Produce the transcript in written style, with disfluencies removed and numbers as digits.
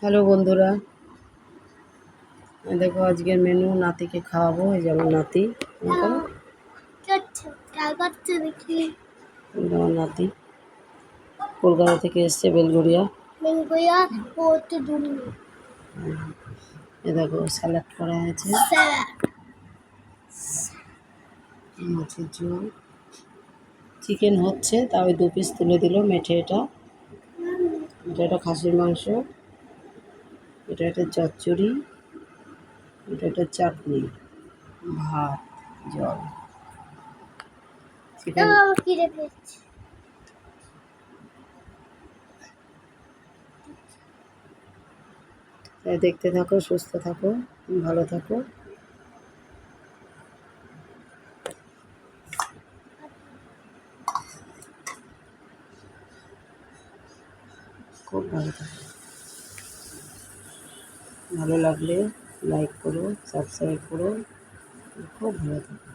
Hello বন্ধুরা, দেখো আজকের মেনু নাতিকে খাওয়াবো। এই যেমন নাতি, দেখি আমার নাতি কলকাতা থেকে এসছে, বেলগড়িয়া। এ দেখো স্যালাড করা হয়েছে, মাছের ঝোল, চিকেন হচ্ছে, তাও 2 পিস তুলে দিল মেঠে। এটা একটা খাসির মাংস, এটা একটা চচ্চড়ি, এটা একটা চাটনি, ভাত, জল, চিকেন। তাই দেখতে থাকো, সুস্থ থাকো, ভালো থাকো। খুব ভালো থাকো। ভালো লাগলে লাইক করো, সাবস্ক্রাইব করো। খুব ভালো থাকো।